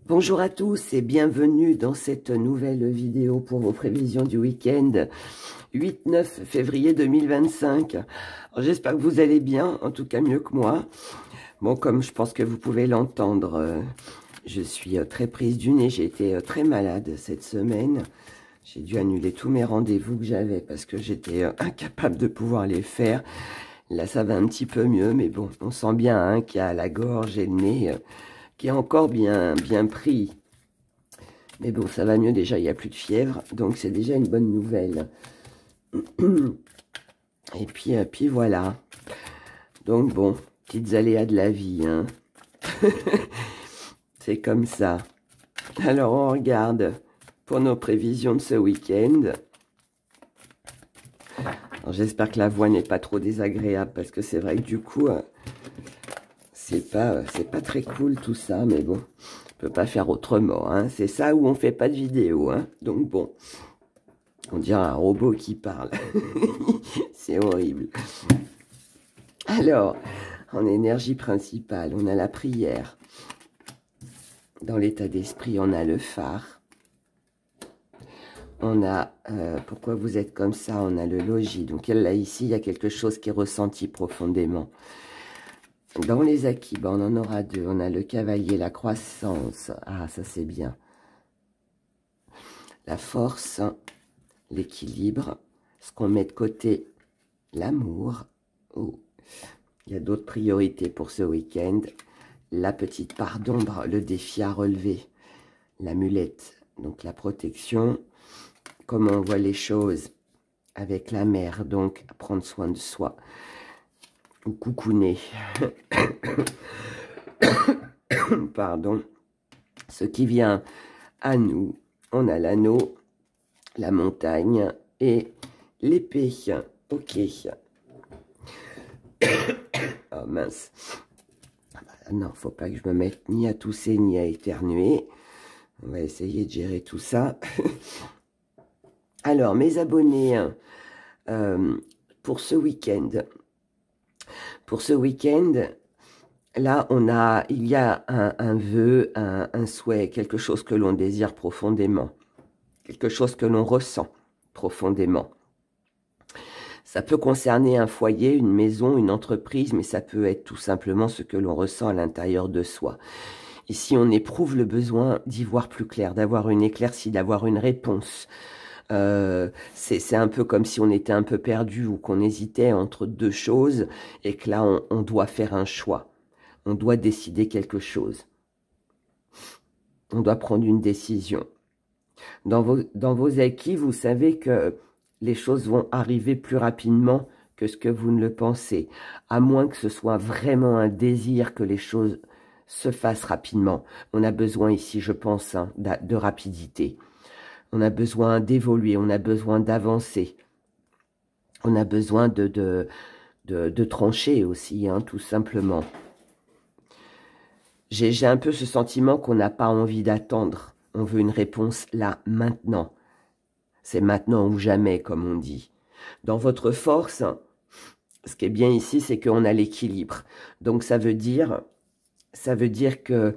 Bonjour à tous et bienvenue dans cette nouvelle vidéo pour vos prévisions du week-end 8-9 février 2025. J'espère que vous allez bien, en tout cas mieux que moi. Bon, comme je pense que vous pouvez l'entendre, je suis très prise du nez. J'ai été très malade cette semaine. J'ai dû annuler tous mes rendez-vous que j'avais parce que j'étais incapable de pouvoir les faire. Là, ça va un petit peu mieux, mais bon, on sent bien hein, qu'il y a la gorge et le nez qui est encore bien pris. Mais bon, ça va mieux déjà, il n'y a plus de fièvre, donc c'est déjà une bonne nouvelle. Et puis voilà. Donc bon, petites aléas de la vie, hein. C'est comme ça. Alors on regarde pour nos prévisions de ce week-end. J'espère que la voix n'est pas trop désagréable, parce que c'est vrai que du coup, c'est pas très cool tout ça, mais bon, on peut pas faire autrement, hein. C'est ça où on fait pas de vidéo, hein. Donc bon, on dirait un robot qui parle. C'est horrible. Alors, en énergie principale, on a la prière. Dans l'état d'esprit, on a le phare. On a, pourquoi vous êtes comme ça, on a le logis. Donc là, ici, il y a quelque chose qui est ressenti profondément. Dans les acquis, ben, on en aura deux. On a le cavalier, la croissance. Ah, ça c'est bien. La force, l'équilibre. Ce qu'on met de côté, l'amour. Oh. Il y a d'autres priorités pour ce week-end. La petite part d'ombre, le défi à relever. L'amulette, donc la protection. Comment on voit les choses avec la mère, donc prendre soin de soi. Ou coucouner. Pardon. Ce qui vient à nous, on a l'anneau, la montagne et l'épée. Ok. Oh mince. Non, faut pas que je me mette ni à tousser ni à éternuer. On va essayer de gérer tout ça. Alors, mes abonnés, pour ce week-end. Pour ce week-end, là, il y a un vœu, un souhait, quelque chose que l'on désire profondément. Quelque chose que l'on ressent profondément. Ça peut concerner un foyer, une maison, une entreprise, mais ça peut être tout simplement ce que l'on ressent à l'intérieur de soi. Ici, on éprouve le besoin d'y voir plus clair, d'avoir une éclaircie, d'avoir une réponse. C'est un peu comme si on était un peu perdu ou qu'on hésitait entre deux choses et que là, on doit faire un choix. On doit décider quelque chose. On doit prendre une décision. Dans vos acquis, vous savez que les choses vont arriver plus rapidement que ce que vous ne le pensez, à moins que ce soit vraiment un désir que les choses se fassent rapidement. On a besoin ici, je pense, hein, de rapidité. On a besoin d'évoluer, on a besoin d'avancer. On a besoin de trancher aussi, hein, tout simplement. J'ai un peu ce sentiment qu'on n'a pas envie d'attendre. On veut une réponse là, maintenant. C'est maintenant ou jamais, comme on dit. Dans votre force, ce qui est bien ici, c'est qu'on a l'équilibre. Donc, ça veut dire que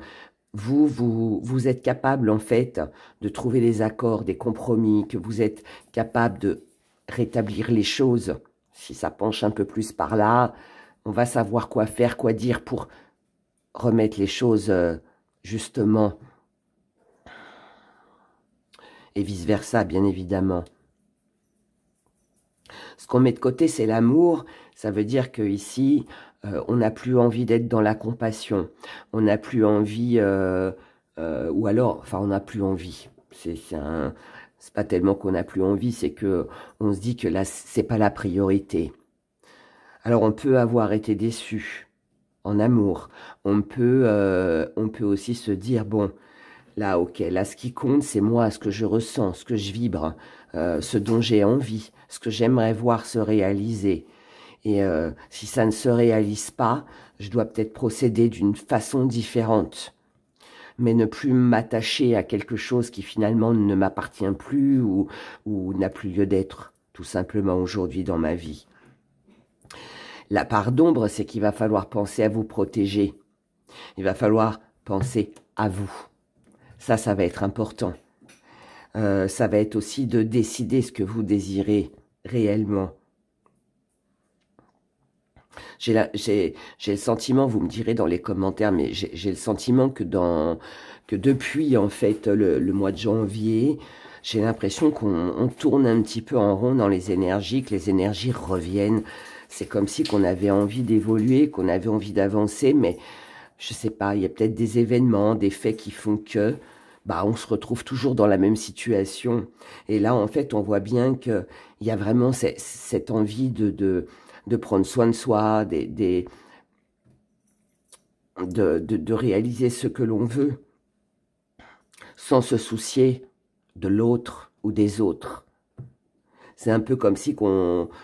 vous êtes capable, en fait, de trouver des accords, des compromis, que vous êtes capable de rétablir les choses. Si ça penche un peu plus par là, on va savoir quoi faire, quoi dire pour remettre les choses, justement, et vice-versa, bien évidemment. Ce qu'on met de côté, c'est l'amour. Ça veut dire qu'ici, on n'a plus envie d'être dans la compassion. On n'a plus envie, ou alors, enfin, on n'a plus envie. C'est pas tellement qu'on n'a plus envie, c'est que on se dit que là, c'est pas la priorité. Alors, on peut avoir été déçu en amour. On peut aussi se dire, bon, là, ok, là, ce qui compte, c'est moi, ce que je ressens, ce que je vibre, ce dont j'ai envie, ce que j'aimerais voir se réaliser. Et si ça ne se réalise pas, je dois peut-être procéder d'une façon différente. Mais ne plus m'attacher à quelque chose qui finalement ne m'appartient plus ou n'a plus lieu d'être, tout simplement, aujourd'hui dans ma vie. La part d'ombre, c'est qu'il va falloir penser à vous protéger. Il va falloir penser à vous. Ça va être important. Ça va être aussi de décider ce que vous désirez réellement. J'ai le sentiment, vous me direz dans les commentaires, mais j'ai le sentiment que depuis en fait le mois de janvier, j'ai l'impression qu'on tourne un petit peu en rond dans les énergies, que les énergies reviennent. C'est comme si qu'on avait envie d'évoluer, qu'on avait envie d'avancer, mais je sais pas, il y a peut-être des événements, des faits qui font que bah on se retrouve toujours dans la même situation. Et là, en fait, on voit bien que il y a vraiment cette envie de prendre soin de soi, de réaliser ce que l'on veut, sans se soucier de l'autre ou des autres. C'est un peu comme si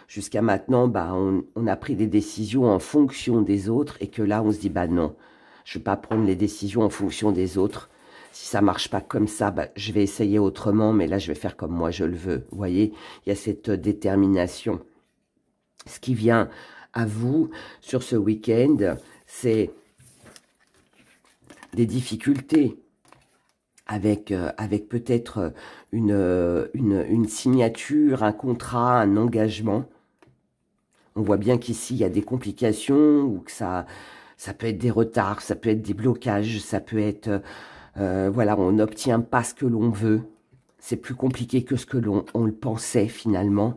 jusqu'à maintenant, bah, on a pris des décisions en fonction des autres et que là, on se dit, bah non, je ne vais pas prendre les décisions en fonction des autres. Si ça marche pas comme ça, bah, je vais essayer autrement, mais là, je vais faire comme moi je le veux. Vous voyez, il y a cette détermination. Ce qui vient à vous sur ce week-end, c'est des difficultés avec peut-être une signature, un contrat, un engagement. On voit bien qu'ici, il y a des complications ou que ça peut être des retards, ça peut être des blocages, ça peut être, voilà, on n'obtient pas ce que l'on veut. C'est plus compliqué que ce que on le pensait finalement.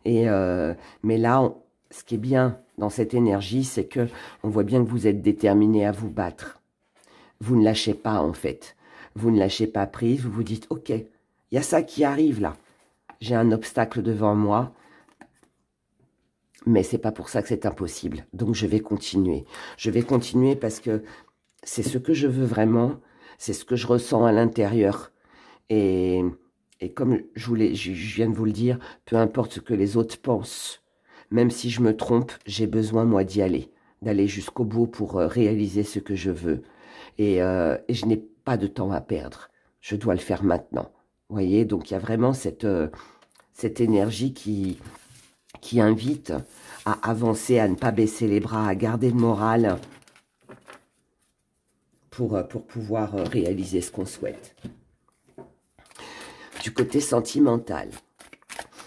Mais là, ce qui est bien dans cette énergie, c'est que on voit bien que vous êtes déterminé à vous battre. Vous ne lâchez pas en fait. Vous ne lâchez pas prise, vous vous dites, ok, il y a ça qui arrive là. J'ai un obstacle devant moi, mais c'est pas pour ça que c'est impossible. Donc je vais continuer. Je vais continuer parce que c'est ce que je veux vraiment, c'est ce que je ressens à l'intérieur. Et comme je viens de vous le dire, peu importe ce que les autres pensent, même si je me trompe, j'ai besoin, moi, d'y aller, d'aller jusqu'au bout pour réaliser ce que je veux. Et je n'ai pas de temps à perdre. Je dois le faire maintenant. Vous voyez, donc il y a vraiment cette énergie qui invite à avancer, à ne pas baisser les bras, à garder le moral pour pouvoir réaliser ce qu'on souhaite. Du côté sentimental,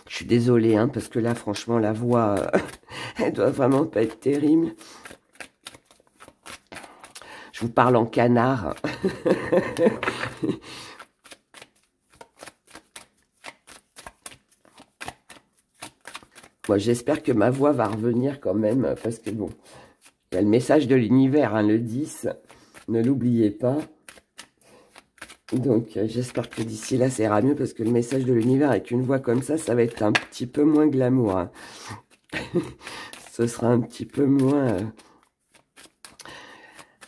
je suis désolée, hein, parce que là, franchement, la voix, elle doit vraiment pas être terrible. Je vous parle en canard. Moi, j'espère que ma voix va revenir quand même, parce que bon, il y a le message de l'univers, hein, le 10, ne l'oubliez pas. Donc, j'espère que d'ici là, ça ira mieux, parce que le message de l'univers avec une voix comme ça va être un petit peu moins glamour. Hein. Ce sera un petit peu moins...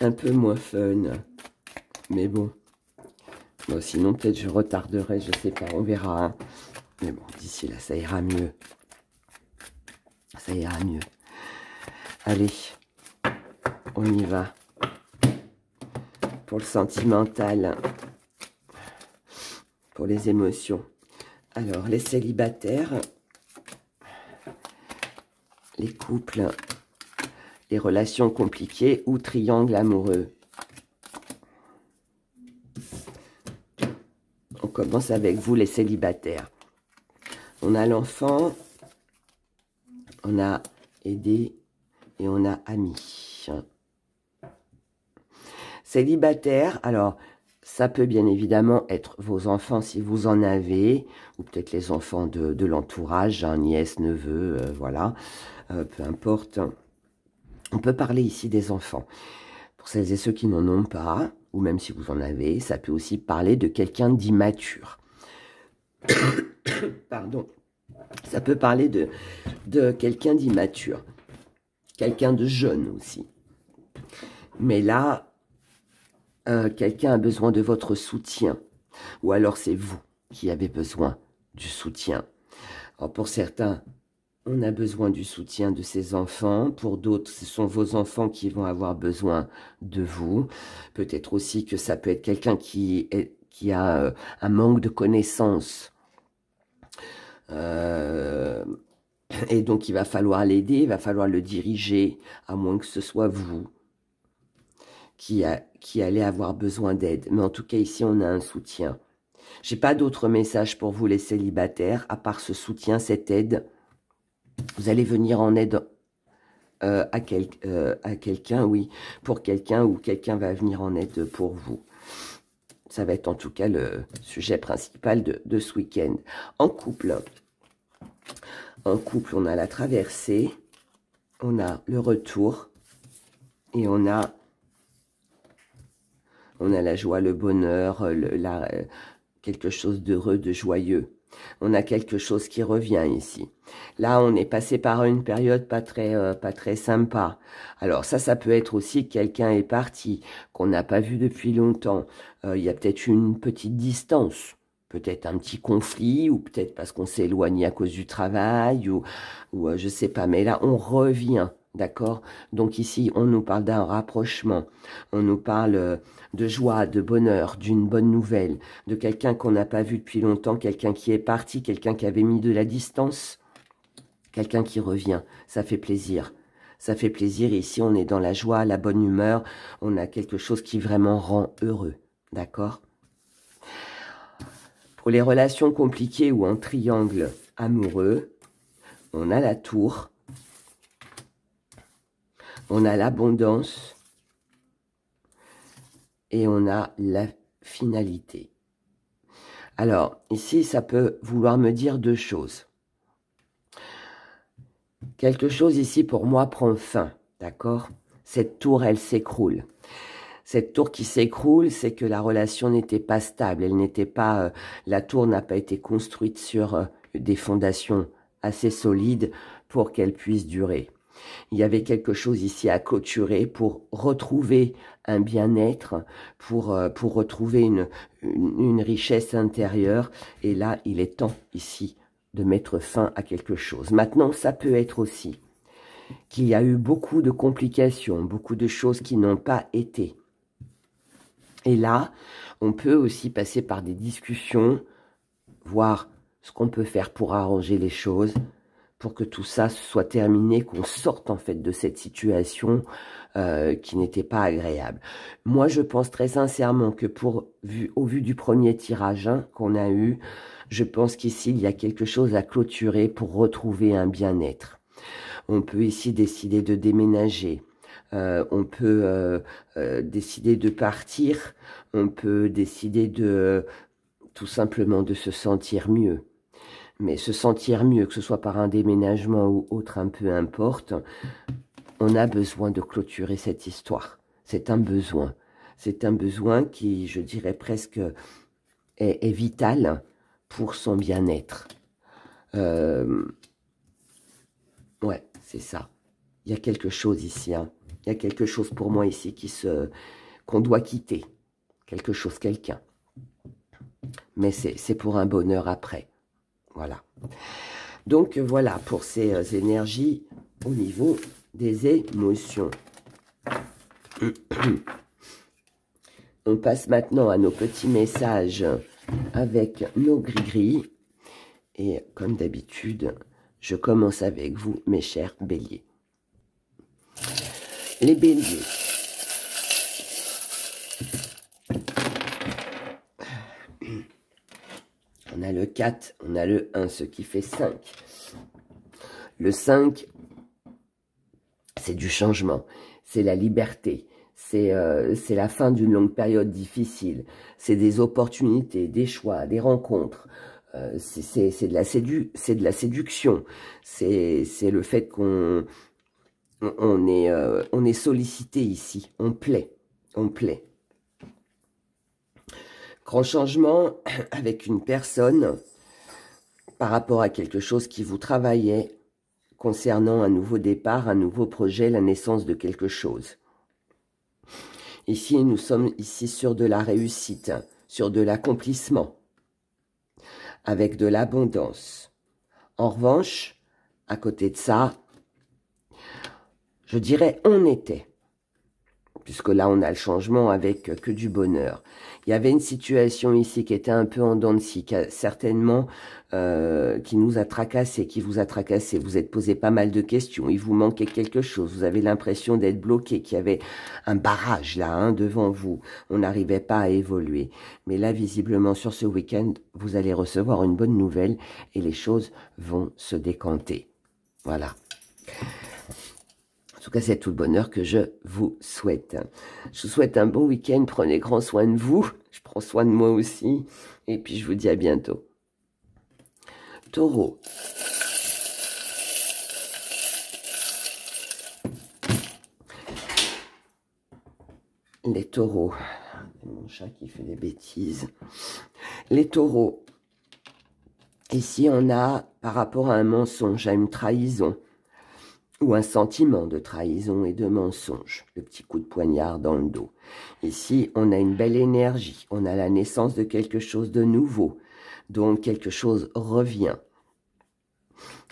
un peu moins fun. Mais bon. Bon, sinon, peut-être je retarderai, je sais pas, on verra. Hein. Mais bon, d'ici là, ça ira mieux. Ça ira mieux. Allez, on y va. Pour le sentimental. Pour les émotions. Alors, les célibataires. Les couples. Les relations compliquées ou triangles amoureux. On commence avec vous, les célibataires. On a l'enfant, on a aidé et on a ami. Célibataire, alors, ça peut bien évidemment être vos enfants si vous en avez, ou peut-être les enfants de l'entourage, nièce, neveu, voilà, peu importe. On peut parler ici des enfants. Pour celles et ceux qui n'en ont pas, ou même si vous en avez, ça peut aussi parler de quelqu'un d'immature. Pardon. Ça peut parler de quelqu'un d'immature. Quelqu'un de jeune aussi. Mais là, quelqu'un a besoin de votre soutien. Ou alors c'est vous qui avez besoin du soutien. Alors pour certains, on a besoin du soutien de ses enfants. Pour d'autres, ce sont vos enfants qui vont avoir besoin de vous. Peut-être aussi que ça peut être quelqu'un qui a un manque de connaissances. Et donc, il va falloir l'aider, il va falloir le diriger, à moins que ce soit vous qui qui allait avoir besoin d'aide. Mais en tout cas, ici, on a un soutien. J'ai pas d'autres messages pour vous les célibataires, à part ce soutien, cette aide. Vous allez venir en aide à quelqu'un, oui, pour quelqu'un, ou quelqu'un va venir en aide pour vous. Ça va être en tout cas le sujet principal de ce week-end. En couple, on a la traversée, on a le retour, et on a la joie, le bonheur, quelque chose d'heureux, de joyeux. On a quelque chose qui revient ici. Là, on est passé par une période pas très sympa. Alors ça peut être aussi que quelqu'un est parti, qu'on n'a pas vu depuis longtemps. Il y a peut-être une petite distance, peut-être un petit conflit, ou peut-être parce qu'on s'est éloigné à cause du travail, ou je sais pas. Mais là, on revient, d'accord? Donc ici, on nous parle d'un rapprochement. On nous parle de joie, de bonheur, d'une bonne nouvelle, de quelqu'un qu'on n'a pas vu depuis longtemps, quelqu'un qui est parti, quelqu'un qui avait mis de la distance, quelqu'un qui revient. Ça fait plaisir. Ça fait plaisir. Ici, on est dans la joie, la bonne humeur. On a quelque chose qui vraiment rend heureux. D'accord? Pour les relations compliquées ou en triangle amoureux, on a la tour. On a l'abondance. Et on a la finalité. Alors, ici, ça peut vouloir me dire deux choses. Quelque chose ici, pour moi, prend fin, d'accord? Cette tour, elle s'écroule. Cette tour qui s'écroule, c'est que la relation n'était pas stable. Elle n'était pas... la tour n'a pas été construite sur des fondations assez solides pour qu'elle puisse durer. Il y avait quelque chose ici à clôturer pour retrouver un bien-être, pour retrouver une richesse intérieure. Et là, il est temps ici de mettre fin à quelque chose. Maintenant, ça peut être aussi qu'il y a eu beaucoup de complications, beaucoup de choses qui n'ont pas été. Et là, on peut aussi passer par des discussions, voir ce qu'on peut faire pour arranger les choses, pour que tout ça soit terminé, qu'on sorte en fait de cette situation qui n'était pas agréable. Moi, je pense très sincèrement que au vu du premier tirage qu'on a eu, je pense qu'ici, il y a quelque chose à clôturer pour retrouver un bien-être. On peut ici décider de déménager. On peut décider de partir. On peut décider tout simplement de se sentir mieux. Mais se sentir mieux, que ce soit par un déménagement ou autre, un peu importe, on a besoin de clôturer cette histoire. C'est un besoin. C'est un besoin qui, je dirais presque, est vital pour son bien-être. Ouais, c'est ça. Il y a quelque chose ici. Hein. Il y a quelque chose pour moi ici qu'on doit quitter. Quelque chose, quelqu'un. Mais c'est pour un bonheur après. Voilà. Donc, voilà pour ces énergies au niveau des émotions. On passe maintenant à nos petits messages avec nos gris-gris. Et comme d'habitude, je commence avec vous, mes chers béliers. Les béliers. On a le 4, on a le 1, ce qui fait 5. Le 5, c'est du changement, c'est la liberté, c'est la fin d'une longue période difficile, c'est des opportunités, des choix, des rencontres, c'est de la séduction, c'est le fait qu'on est sollicité ici, on plaît. Grand changement avec une personne par rapport à quelque chose qui vous travaillait concernant un nouveau départ, un nouveau projet, la naissance de quelque chose. Ici, nous sommes ici sur de la réussite, sur de l'accomplissement, avec de l'abondance. En revanche, à côté de ça, je dirais on était. puisque là, on a le changement avec que du bonheur. Il y avait une situation ici qui était un peu en dents de scie, certainement qui nous a tracassé, qui vous a tracassé. Vous êtes posé pas mal de questions, il vous manquait quelque chose, vous avez l'impression d'être bloqué, qu'il y avait un barrage là, hein, devant vous. On n'arrivait pas à évoluer. Mais là, visiblement, sur ce week-end, vous allez recevoir une bonne nouvelle et les choses vont se décanter. Voilà. En tout cas, c'est tout le bonheur que je vous souhaite. Je vous souhaite un bon week-end. Prenez grand soin de vous. Je prends soin de moi aussi. Et puis, je vous dis à bientôt. Taureau. Les taureaux. C'est mon chat qui fait des bêtises. Les taureaux. Ici, on a, par rapport à un mensonge, à une trahison, ou un sentiment de trahison et de mensonge, le petit coup de poignard dans le dos. Ici, on a une belle énergie, on a la naissance de quelque chose de nouveau, donc quelque chose revient.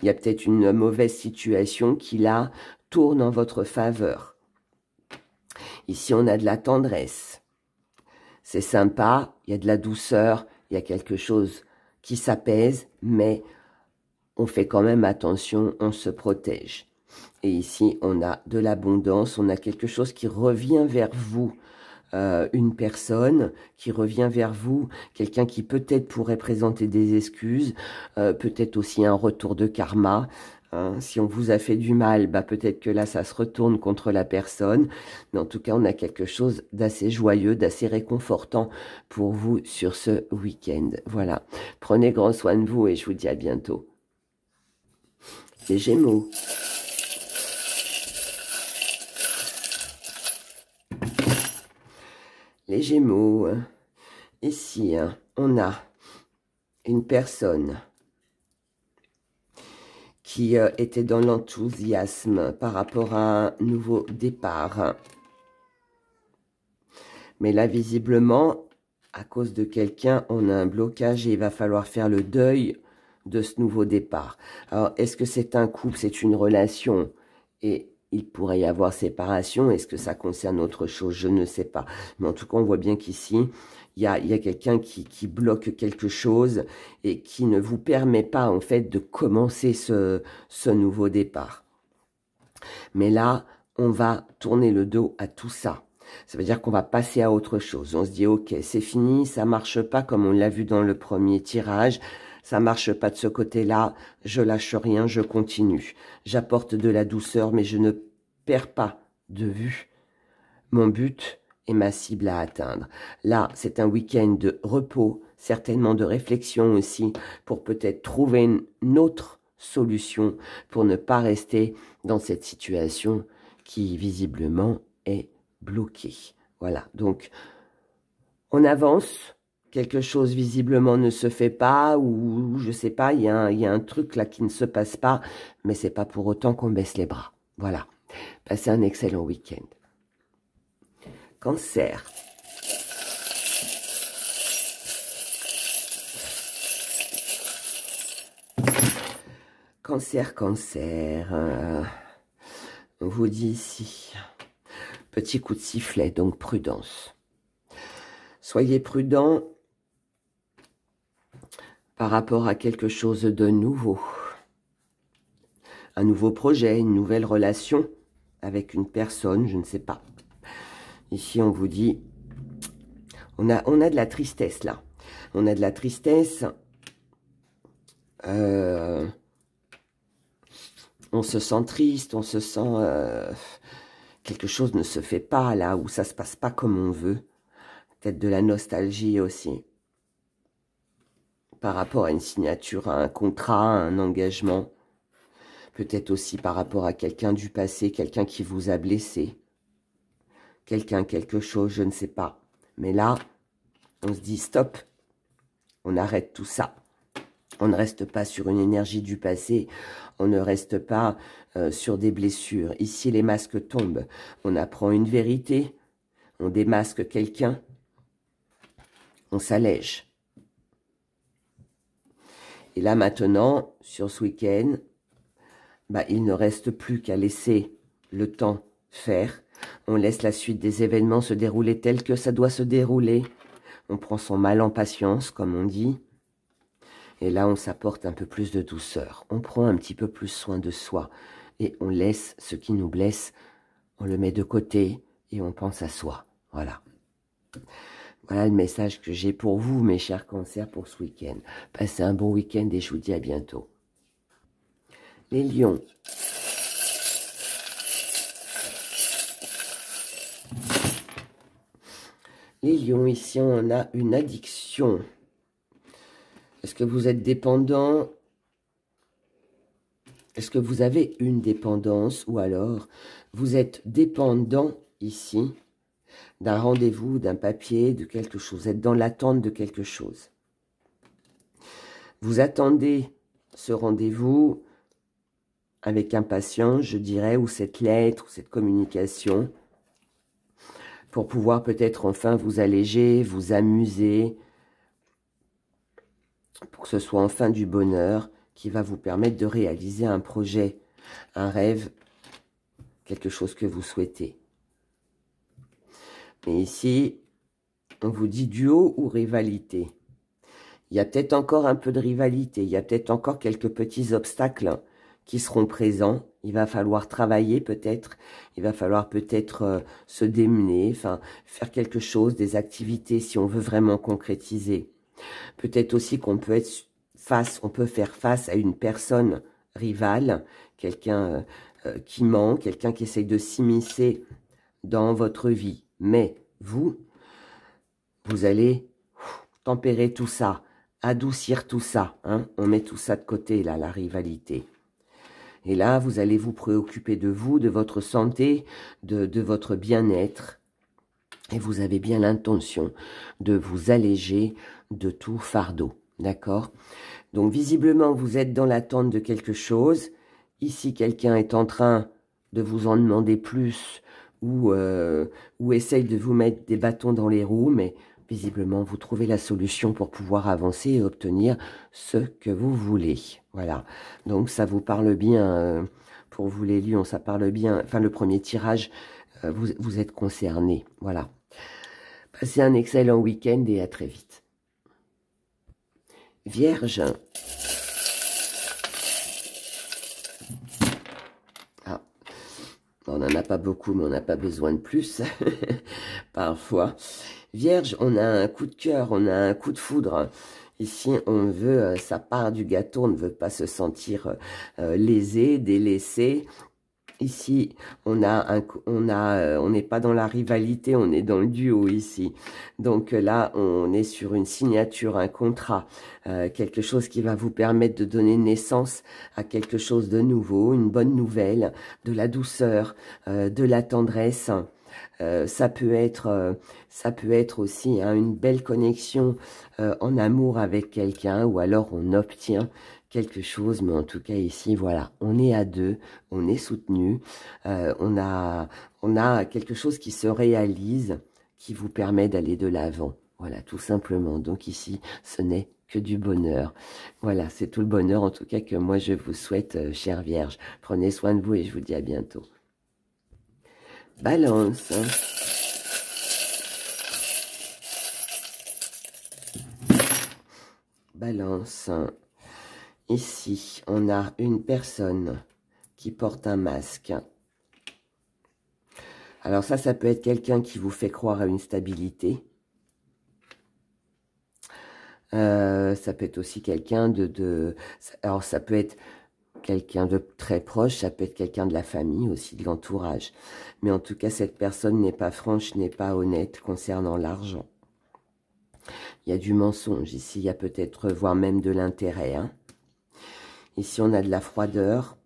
Il y a peut-être une mauvaise situation qui, là, tourne en votre faveur. Ici, on a de la tendresse. C'est sympa, il y a de la douceur, il y a quelque chose qui s'apaise, mais on fait quand même attention, on se protège. Et ici, on a de l'abondance, on a quelque chose qui revient vers vous, une personne qui revient vers vous, quelqu'un qui peut-être pourrait présenter des excuses, peut-être aussi un retour de karma. Hein. Si on vous a fait du mal, bah peut-être que là, ça se retourne contre la personne. Mais en tout cas, on a quelque chose d'assez joyeux, d'assez réconfortant pour vous sur ce week-end. Voilà. Prenez grand soin de vous et je vous dis à bientôt. Les Gémeaux. Les Gémeaux, ici, hein, on a une personne qui était dans l'enthousiasme par rapport à un nouveau départ. Mais là, visiblement, à cause de quelqu'un, on a un blocage et il va falloir faire le deuil de ce nouveau départ. Alors, est-ce que c'est un couple, c'est une relation et il pourrait y avoir séparation? Est-ce que ça concerne autre chose? Je ne sais pas. Mais en tout cas, on voit bien qu'ici, il y a quelqu'un qui bloque quelque chose et qui ne vous permet pas, en fait, de commencer ce nouveau départ. Mais là, on va tourner le dos à tout ça. Ça veut dire qu'on va passer à autre chose. On se dit, ok, c'est fini, ça marche pas comme on l'a vu dans le premier tirage. Ça marche pas de ce côté-là, je lâche rien, je continue. J'apporte de la douceur, mais je ne perds pas de vue mon but et ma cible à atteindre. Là, c'est un week-end de repos, certainement de réflexion aussi, pour peut-être trouver une autre solution pour ne pas rester dans cette situation qui, visiblement, est bloquée. Voilà, donc, on avance. Quelque chose visiblement ne se fait pas ou je sais pas, il y a un truc là qui ne se passe pas, mais c'est pas pour autant qu'on baisse les bras. Voilà. Passez un excellent week-end. Cancer. Cancer. On vous dit ici, petit coup de sifflet, donc prudence. Soyez prudent par rapport à quelque chose de nouveau. Un nouveau projet, une nouvelle relation avec une personne, je ne sais pas. Ici, on vous dit, on a de la tristesse là. On a de la tristesse. On se sent triste, on se sent... quelque chose ne se fait pas là, où ça se passe pas comme on veut. Peut-être de la nostalgie aussi. Par rapport à une signature, à un contrat, à un engagement. Peut-être aussi par rapport à quelqu'un du passé, quelqu'un qui vous a blessé. Quelqu'un, quelque chose, je ne sais pas. Mais là, on se dit stop. On arrête tout ça. On ne reste pas sur une énergie du passé. On ne reste pas sur des blessures. Ici, les masques tombent. On apprend une vérité. On démasque quelqu'un. On s'allège. Et là, maintenant, sur ce week-end, bah, il ne reste plus qu'à laisser le temps faire. On laisse la suite des événements se dérouler tel que ça doit se dérouler. On prend son mal en patience, comme on dit. Et là, on s'apporte un peu plus de douceur. On prend un petit peu plus soin de soi. Et on laisse ce qui nous blesse, on le met de côté et on pense à soi. Voilà. Voilà le message que j'ai pour vous, mes chers cancers, pour ce week-end. Passez un bon week-end et je vous dis à bientôt. Les lions. Les lions, ici, on a une addiction. Est-ce que vous êtes dépendant? Est-ce que vous avez une dépendance? Ou alors, vous êtes dépendant, ici, d'un rendez-vous, d'un papier, de quelque chose. Vous êtes dans l'attente de quelque chose. Vous attendez ce rendez-vous avec impatience, je dirais, ou cette lettre, ou cette communication, pour pouvoir peut-être enfin vous alléger, vous amuser, pour que ce soit enfin du bonheur qui va vous permettre de réaliser un projet, un rêve, quelque chose que vous souhaitez. Mais ici, on vous dit duo ou rivalité. Il y a peut-être encore un peu de rivalité, il y a peut-être encore quelques petits obstacles qui seront présents. Il va falloir travailler peut-être, il va falloir peut-être se démener, enfin faire quelque chose, des activités si on veut vraiment concrétiser. Peut-être aussi qu'on peut être on peut faire face à une personne rivale, quelqu'un qui ment, quelqu'un qui essaye de s'immiscer dans votre vie. Mais vous allez tempérer tout ça, adoucir tout ça. Hein. On met tout ça de côté, là, la rivalité. Et là, vous allez vous préoccuper de vous, de votre santé, de votre bien-être. Et vous avez bien l'intention de vous alléger de tout fardeau. D'accord? Donc, visiblement, vous êtes dans l'attente de quelque chose. Ici, quelqu'un est en train de vous en demander plus ou essaye de vous mettre des bâtons dans les roues, mais visiblement, vous trouvez la solution pour pouvoir avancer et obtenir ce que vous voulez. Voilà. Donc, ça vous parle bien. Pour vous, les lions, ça parle bien. Enfin, le premier tirage, vous êtes concernés. Voilà. Passez un excellent week-end et à très vite. Vierge. Ah. On n'en a pas beaucoup, mais on n'a pas besoin de plus. Parfois. Vierge, on a un coup de cœur, on a un coup de foudre. Ici, on veut sa part du gâteau, on ne veut pas se sentir lésé, délaissé. Ici, on n'est pas dans la rivalité, on est dans le duo ici. Donc là, on est sur une signature, un contrat, quelque chose qui va vous permettre de donner naissance à quelque chose de nouveau, une bonne nouvelle, de la douceur, de la tendresse. Ça peut être aussi hein, une belle connexion en amour avec quelqu'un, ou alors on obtient quelque chose, mais en tout cas ici, voilà, on est à deux, on est soutenu, on a quelque chose qui se réalise, qui vous permet d'aller de l'avant, voilà, tout simplement. Donc ici, ce n'est que du bonheur. Voilà, c'est tout le bonheur, en tout cas, que moi je vous souhaite, chère Vierge. Prenez soin de vous et je vous dis à bientôt. Balance. Balance. Ici, on a une personne qui porte un masque. Alors ça peut être quelqu'un qui vous fait croire à une stabilité. Ça peut être aussi quelqu'un alors ça peut être quelqu'un de très proche, ça peut être quelqu'un de la famille aussi, de l'entourage. Mais en tout cas, cette personne n'est pas franche, n'est pas honnête concernant l'argent. Il y a du mensonge ici, il y a peut-être, voire même de l'intérêt. Hein. Ici, on a de la froideur,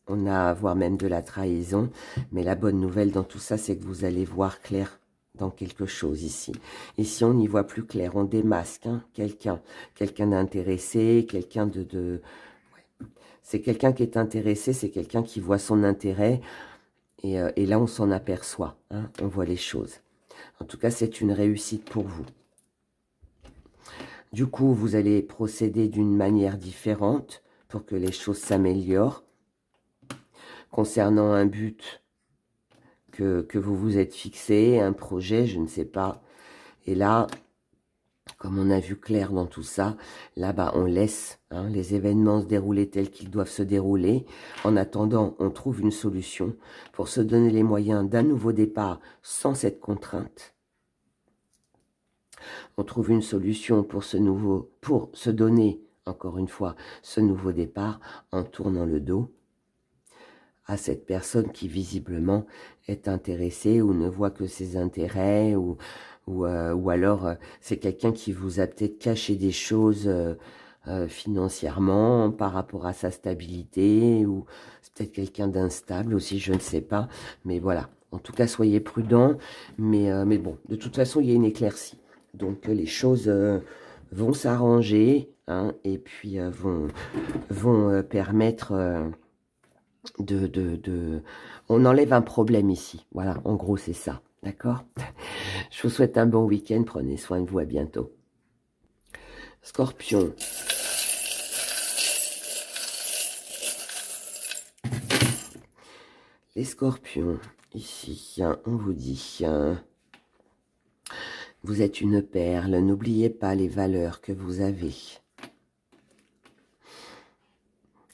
on a voire même de la trahison. Mais la bonne nouvelle dans tout ça, c'est que vous allez voir clair dans quelque chose ici. Ici, on n'y voit plus clair, on démasque hein, quelqu'un d'intéressé, quelqu'un de... Ouais. C'est quelqu'un qui est intéressé, c'est quelqu'un qui voit son intérêt. Et là, on s'en aperçoit, hein, on voit les choses. En tout cas, c'est une réussite pour vous. Du coup, vous allez procéder d'une manière différente pour que les choses s'améliorent. Concernant un but, que vous vous êtes fixé, un projet, je ne sais pas. Et là, comme on a vu clair dans tout ça, là-bas, on laisse les événements se dérouler tels qu'ils doivent se dérouler. En attendant, on trouve une solution pour se donner les moyens d'un nouveau départ sans cette contrainte. On trouve une solution pour se donner, encore une fois, ce nouveau départ en tournant le dos à cette personne qui visiblement est intéressée ou ne voit que ses intérêts ou alors c'est quelqu'un qui vous a peut-être caché des choses financièrement par rapport à sa stabilité ou c'est peut-être quelqu'un d'instable aussi, je ne sais pas. Mais voilà, en tout cas, soyez prudents. Mais bon, de toute façon, il y a une éclaircie. Donc les choses vont s'arranger et puis vont permettre... On enlève un problème ici. Voilà, en gros, c'est ça. D'accord? Je vous souhaite un bon week-end. Prenez soin de vous. À bientôt. Scorpion. Les scorpions, ici, on vous dit... vous êtes une perle. N'oubliez pas les valeurs que vous avez.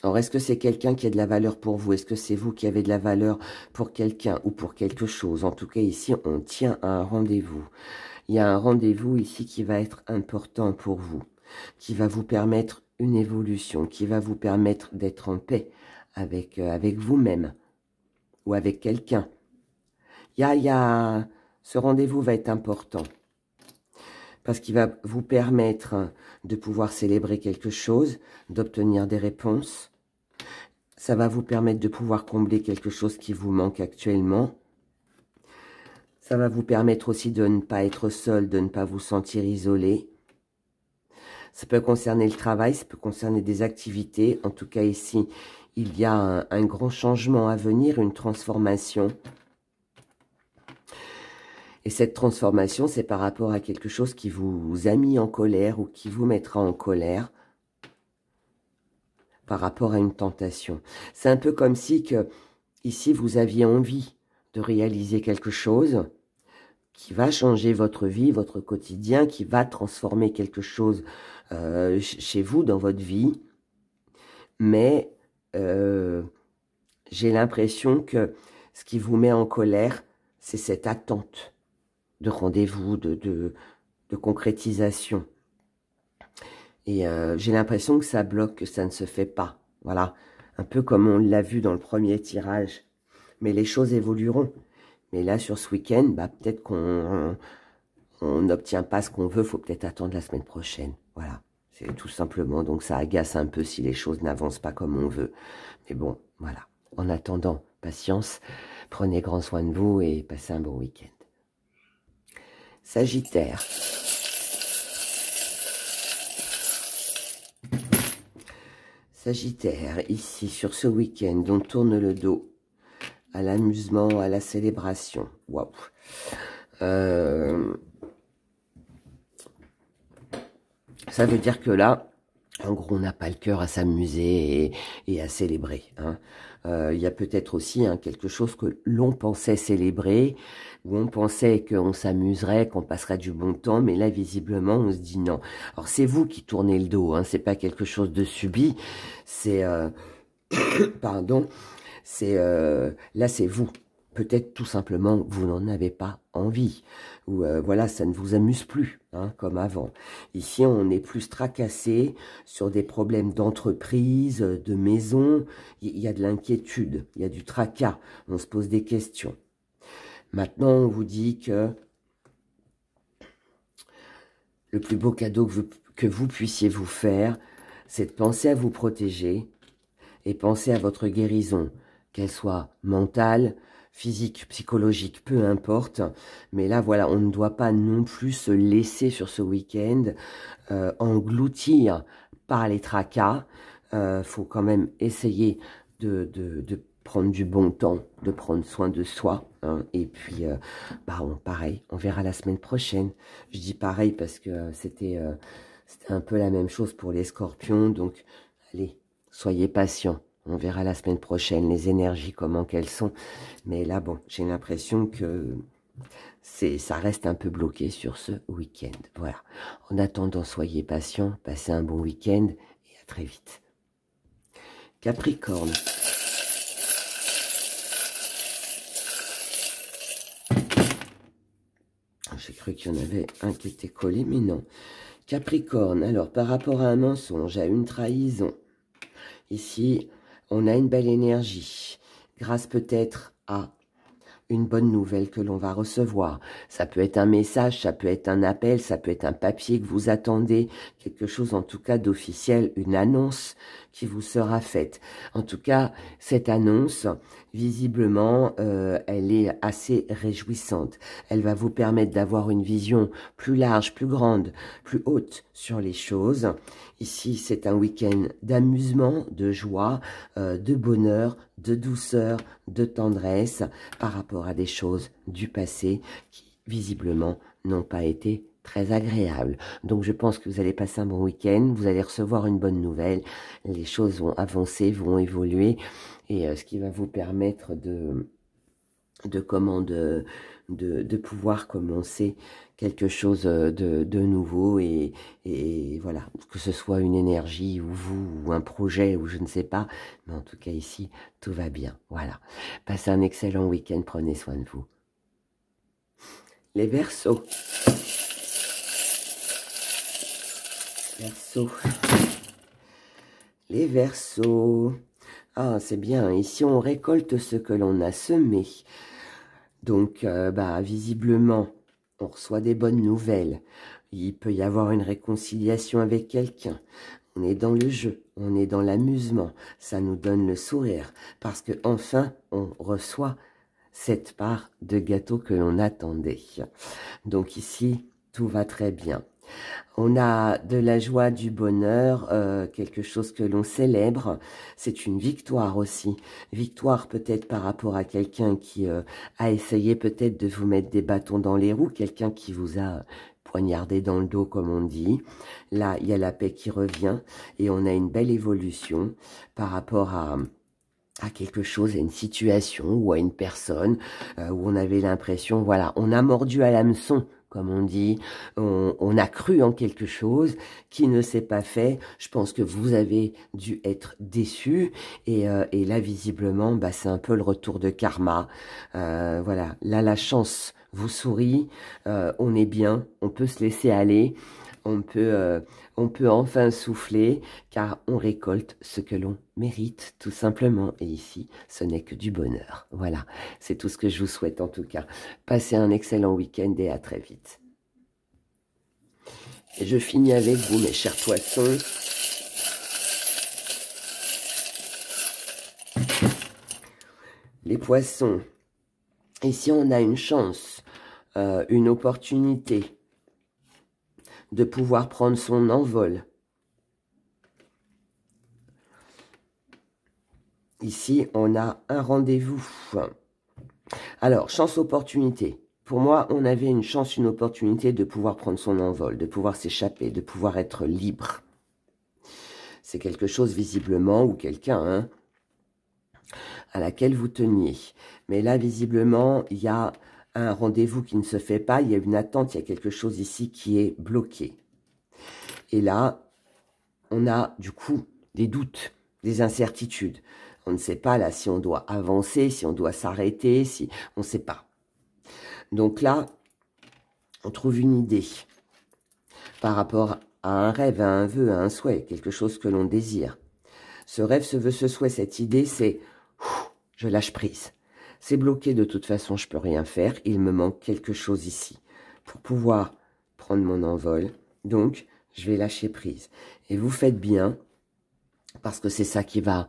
Alors, est-ce que c'est quelqu'un qui a de la valeur pour vous? Est-ce que c'est vous qui avez de la valeur pour quelqu'un ou pour quelque chose? En tout cas, ici, on tient à un rendez-vous. Il y a un rendez-vous ici qui va être important pour vous, qui va vous permettre une évolution, qui va vous permettre d'être en paix avec vous-même ou avec quelqu'un. Ce rendez-vous va être important parce qu'il va vous permettre de pouvoir célébrer quelque chose, d'obtenir des réponses. Ça va vous permettre de pouvoir combler quelque chose qui vous manque actuellement. Ça va vous permettre aussi de ne pas être seul, de ne pas vous sentir isolé. Ça peut concerner le travail, ça peut concerner des activités. En tout cas, ici, il y a un grand changement à venir, une transformation. Et cette transformation, c'est par rapport à quelque chose qui vous a mis en colère ou qui vous mettra en colère par rapport à une tentation. C'est un peu comme si ici, vous aviez envie de réaliser quelque chose qui va changer votre vie, votre quotidien, qui va transformer quelque chose chez vous, dans votre vie. Mais j'ai l'impression que ce qui vous met en colère, c'est cette attente de rendez-vous, de concrétisation. Et j'ai l'impression que ça bloque, que ça ne se fait pas. Voilà, un peu comme on l'a vu dans le premier tirage. Mais les choses évolueront. Mais là, sur ce week-end, peut-être qu'on n'obtient pas ce qu'on veut. Il faut peut-être attendre la semaine prochaine. Voilà, c'est tout simplement. Donc ça agace un peu si les choses n'avancent pas comme on veut. Mais bon, voilà. En attendant, patience. Prenez grand soin de vous et passez un bon week-end. Sagittaire. Sagittaire, ici, sur ce week-end, on tourne le dos à l'amusement, à la célébration. Waouh. Ça veut dire que là, en gros, on n'a pas le cœur à s'amuser et à célébrer. Il y a peut-être aussi quelque chose que l'on pensait célébrer, où on pensait qu'on s'amuserait, qu'on passerait du bon temps, mais là, visiblement, on se dit non. Alors, c'est vous qui tournez le dos, c'est pas quelque chose de subi, c'est... pardon, là, c'est vous. Peut-être tout simplement, vous n'en avez pas envie. Ou voilà, ça ne vous amuse plus, comme avant. Ici, on est plus tracassé sur des problèmes d'entreprise, de maison. Il y a de l'inquiétude, il y a du tracas. On se pose des questions. Maintenant, on vous dit que le plus beau cadeau que vous puissiez vous faire, c'est de penser à vous protéger et penser à votre guérison, qu'elle soit mentale, physique, psychologique, peu importe. Mais là, voilà, on ne doit pas non plus se laisser sur ce week-end engloutir par les tracas. Faut quand même essayer de prendre du bon temps, de prendre soin de soi. Et puis, pareil, on verra la semaine prochaine. Je dis pareil parce que c'était un peu la même chose pour les scorpions. Donc, allez, soyez patients. On verra la semaine prochaine les énergies, comment qu'elles sont. Mais là, bon, j'ai l'impression que ça reste un peu bloqué sur ce week-end. Voilà. En attendant, soyez patients, passez un bon week-end et à très vite. Capricorne. J'ai cru qu'il y en avait un qui était collé, mais non. Capricorne, alors par rapport à un mensonge, à une trahison, ici, on a une belle énergie, grâce peut-être à une bonne nouvelle que l'on va recevoir. Ça peut être un message, ça peut être un appel, ça peut être un papier que vous attendez, quelque chose en tout cas d'officiel, une annonce qui vous sera faite. En tout cas, cette annonce, visiblement, elle est assez réjouissante. Elle va vous permettre d'avoir une vision plus large, plus grande, plus haute sur les choses. Ici, c'est un week-end d'amusement, de joie, de bonheur, de douceur, de tendresse par rapport à des choses du passé qui, visiblement, n'ont pas été très agréables. Donc, je pense que vous allez passer un bon week-end, vous allez recevoir une bonne nouvelle, les choses vont avancer, vont évoluer, et ce qui va vous permettre de pouvoir commencer quelque chose de nouveau et voilà, que ce soit une énergie ou vous ou un projet ou je ne sais pas, mais en tout cas ici tout va bien. Voilà, passez un excellent week-end, prenez soin de vous. Les Verseaux. Les Verseaux. Ah, c'est bien, ici on récolte ce que l'on a semé. Donc, visiblement, on reçoit des bonnes nouvelles. Il peut y avoir une réconciliation avec quelqu'un. On est dans le jeu, on est dans l'amusement. Ça nous donne le sourire parce que enfin, on reçoit cette part de gâteau que l'on attendait. Donc ici, tout va très bien. On a de la joie, du bonheur, quelque chose que l'on célèbre. C'est une victoire aussi. Victoire peut-être par rapport à quelqu'un qui a essayé peut-être de vous mettre des bâtons dans les roues, quelqu'un qui vous a poignardé dans le dos, comme on dit. Là, il y a la paix qui revient et on a une belle évolution par rapport à quelque chose, à une situation ou à une personne où on avait l'impression, voilà, on a mordu à l'hameçon, comme on dit, on a cru en quelque chose qui ne s'est pas fait. Je pense que vous avez dû être déçus et là, visiblement, c'est un peu le retour de karma. Voilà, là, la chance vous sourit, on est bien, on peut se laisser aller. On peut enfin souffler car on récolte ce que l'on mérite tout simplement. Et ici, ce n'est que du bonheur. Voilà, c'est tout ce que je vous souhaite en tout cas. Passez un excellent week-end et à très vite. Et je finis avec vous, mes chers poissons. Les poissons, ici on a une chance, une opportunité de pouvoir prendre son envol. Ici, on a un rendez-vous. Alors, chance-opportunité. Pour moi, on avait une chance, une opportunité de pouvoir prendre son envol, de pouvoir s'échapper, de pouvoir être libre. C'est quelque chose, visiblement, ou quelqu'un à laquelle vous teniez. Mais là, visiblement, il y a un rendez-vous qui ne se fait pas, il y a une attente, il y a quelque chose ici qui est bloqué. Et là, on a du coup des doutes, des incertitudes. On ne sait pas là si on doit avancer, si on doit s'arrêter, si on ne sait pas. Donc là, on trouve une idée par rapport à un rêve, à un vœu, à un souhait, quelque chose que l'on désire. Ce rêve, ce vœu, ce souhait, cette idée, c'est je lâche prise. C'est bloqué, de toute façon, je peux rien faire. Il me manque quelque chose ici pour pouvoir prendre mon envol. Donc, je vais lâcher prise. Et vous faites bien, parce que c'est ça qui va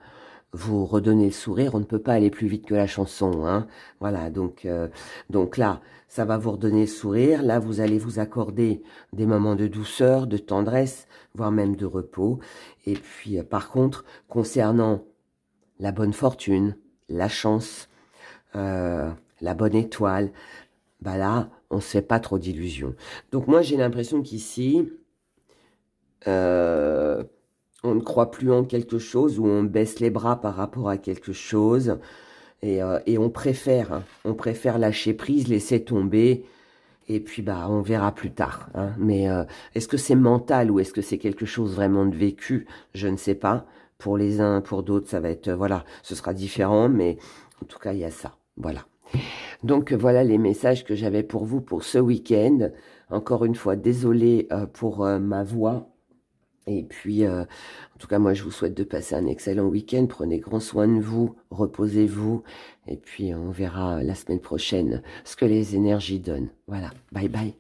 vous redonner le sourire. On ne peut pas aller plus vite que la chanson, hein. Voilà, donc là, ça va vous redonner le sourire. Là, vous allez vous accorder des moments de douceur, de tendresse, voire même de repos. Et puis, par contre, concernant la bonne fortune, la chance, la bonne étoile, là, on ne se fait pas trop d'illusions. Donc moi, j'ai l'impression qu'ici, on ne croit plus en quelque chose ou on baisse les bras par rapport à quelque chose et on préfère lâcher prise, laisser tomber et puis bah on verra plus tard. Hein. Mais est-ce que c'est mental ou est-ce que c'est quelque chose vraiment de vécu? Je ne sais pas. Pour les uns, pour d'autres, ça va être voilà, ce sera différent, mais en tout cas il y a ça. Voilà. Donc voilà les messages que j'avais pour vous pour ce week-end. Encore une fois, désolée pour ma voix. Et puis, en tout cas, moi, je vous souhaite de passer un excellent week-end. Prenez grand soin de vous, reposez-vous. Et puis, on verra la semaine prochaine ce que les énergies donnent. Voilà, bye bye.